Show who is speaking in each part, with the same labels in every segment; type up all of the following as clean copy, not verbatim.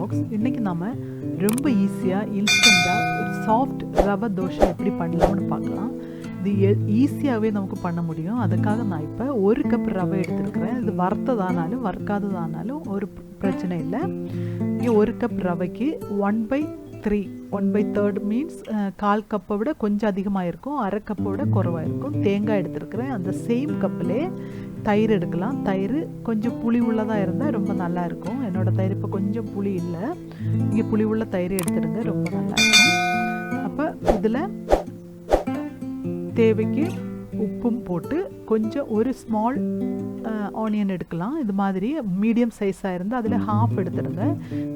Speaker 1: Box. இன்றைக்கி நம்ம ரொம்ப ஈஸியாக இன்ஸ்டண்ட்டாக ஒரு சாஃப்ட் ரவை தோசை எப்படி பண்ணலாம்னு பார்க்கலாம். இது ஈஸியாகவே நமக்கு பண்ண முடியும். அதுக்காக நான் இப்போ 1 கப் ரவை எடுத்துருக்கிறேன். இது வறுத்ததானாலும் வறுக்காததானாலும் ஒரு பிரச்சனை இல்லை. இங்கே 1 கப் ரவைக்கு 1/3 மீன்ஸ் 1/4 கப்பை விட கொஞ்சம் அதிகமாக இருக்கும், 1/2 கப்பை விட குறைவாக இருக்கும். தேங்காய் எடுத்துருக்கிறேன். அந்த சேம் கப்பிலே தயிர் எடுக்கலாம். தயிர் கொஞ்சம் புளி உள்ளதாக இருந்தால் ரொம்ப நல்லா இருக்கும். என்னோடய தயிர் இப்போ கொஞ்சம் புளி இல்லை. இங்கே புளி உள்ள தயிர் எடுத்துடுங்க, ரொம்ப நல்லா இருக்கும். அப்போ இதில் தேவைக்கு உப்பும் போட்டு கொஞ்சம் ஒரு ஸ்மால் ஆனியன் எடுக்கலாம். இது மாதிரி மீடியம் சைஸாக இருந்தால் அதில் ஹாஃப் எடுத்துடுங்க.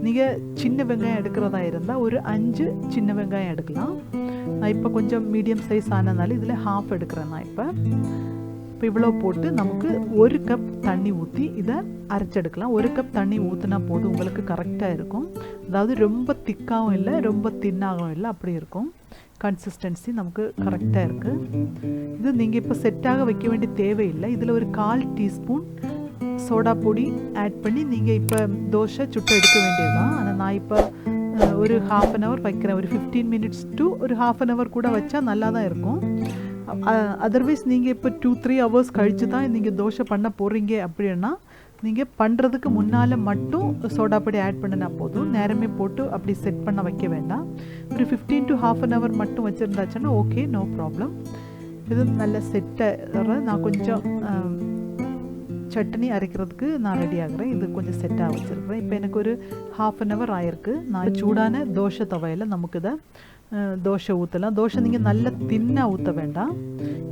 Speaker 1: நீங்கள் சின்ன வெங்காயம் எடுக்கிறதா இருந்தால் ஒரு 5 சின்ன வெங்காயம் எடுக்கலாம். நான் இப்போ கொஞ்சம் மீடியம் சைஸ் ஆனதுனால இதில் ஹாஃப் எடுக்கிறேன். நான் இப்போ இவ்வளோ போட்டு நமக்கு 1 கப் தண்ணி ஊற்றி இதை அரைச்செடுக்கலாம். 1 கப் தண்ணி ஊற்றினா போதும், உங்களுக்கு கரெக்டாக இருக்கும். அதாவது ரொம்ப திக்காகவும் இல்லை, ரொம்ப தின்னாகவும் இல்லை, அப்படி இருக்கும். கன்சிஸ்டன்சி நமக்கு கரெக்டாக இருக்குது. இது நீங்கள் இப்போ செட்டாக வைக்க வேண்டிய தேவையில்லை. இதில் ஒரு 1/4 டீஸ்பூன் சோடா பொடி ஆட் பண்ணி நீங்கள் இப்போ தோசை சுட்டு எடுக்க வேண்டியதுதான். ஆனால் நான் இப்போ ஒரு 1/2 hour வைக்கிறேன். ஒரு 15 minutes to ஒரு 1/2 hour கூட வச்சா நல்லா தான் இருக்கும். அதர்வைஸ் நீங்கள் இப்போ 2-3 hours கழித்து தான் நீங்கள் தோசை பண்ண போகிறீங்க அப்படின்னா நீங்கள் பண்ணுறதுக்கு முன்னால் மட்டும் சோடா பொடி ஆட் பண்ணினா போதும். நேரமே போட்டு அப்படி செட் பண்ண வைக்க வேண்டாம். ஒரு 15 to 1/2 hour மட்டும் வச்சுருந்தாச்சுன்னா ஓகே, நோ ப்ராப்ளம். இது நல்ல செட்டாக நான் கொஞ்சம் சட்னி அரைக்கிறதுக்கு நான் ரெடி ஆகிறேன். இது கொஞ்சம் செட்டாக வச்சுருக்கிறேன். இப்போ எனக்கு ஒரு 1/2 hour ஆயிருக்கு. நான் சூடான தோசை துவையில் நமக்கு இதை தோசை ஊற்றலாம். தோசை நீங்கள் நல்ல தின்னாக ஊற்ற வேண்டாம்.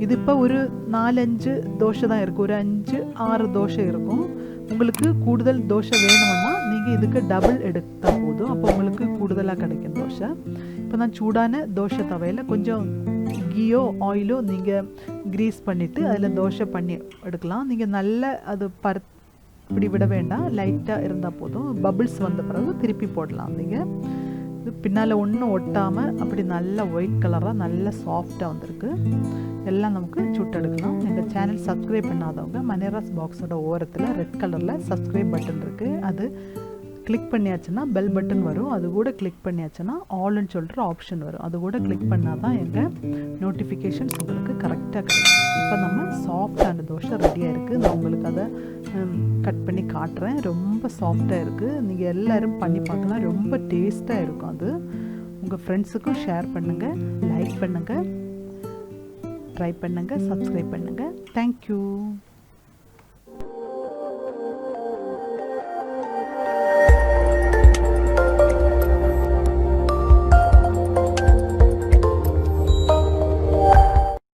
Speaker 1: இது இப்போ ஒரு 4-5 தோசை தான் இருக்குது. ஒரு 5-6 தோசை இருக்கும். உங்களுக்கு கூடுதல் தோசை வேணும்னா நீங்கள் இதுக்கு டபுள் எடுத்தால் போதும். அப்போ உங்களுக்கு கூடுதலாக கிடைக்கும் தோசை. இப்போ நான் சூடான தோசை துவையில் கொஞ்சம் கீயோ ஆயிலோ நீங்கள் கிரீஸ் பண்ணிவிட்டு அதில் தோசை பண்ணி எடுக்கலாம். நீங்கள் நல்ல அது இப்படி விட வேண்டாம், லைட்டாக இருந்தால் போதும். பபிள்ஸ் வந்த பிறகு திருப்பி போடலாம். நீங்கள் இது பின்னால் ஒன்றும் ஒட்டாமல் அப்படி நல்ல ஒயிட் கலராக நல்ல சாஃப்டாக வந்திருக்கு. எல்லாம் நமக்கு சுட்டெடுக்கலாம். எங்கள் சேனல் சப்ஸ்கிரைப் பண்ணாதவங்க மனேராஸ் பாக்ஸோட ஓரத்தில் ரெட் கலரில் சப்ஸ்கிரைப் பட்டன் இருக்குது. அது கிளிக் பண்ணியாச்சுன்னா பெல் பட்டன் வரும். அது கூட கிளிக் பண்ணியாச்சுன்னா ஆல்னு சொல்கிற ஆப்ஷன் வரும். அது கூட கிளிக் பண்ணால் தான் எங்கள் நோட்டிஃபிகேஷன்ஸ் உங்களுக்கு கரெக்டாக கிடைக்கும். இப்போ நம்ம சாஃப்டான தோசை ரெடியாக இருக்குது. நான் உங்களுக்கு அதை கட் பண்ணி காட்டுறேன். ரொம்ப சாஃப்டாக இருக்குது. நீங்கள் எல்லோரும் பண்ணி பார்க்கலாம். ரொம்ப டேஸ்ட்டாக இருக்கும். அது உங்கள் ஃப்ரெண்ட்ஸுக்கும் ஷேர் பண்ணுங்கள், லைக் பண்ணுங்கள், ட்ரை பண்ணுங்கள், சப்ஸ்கிரைப் பண்ணுங்கள். தேங்க்யூ.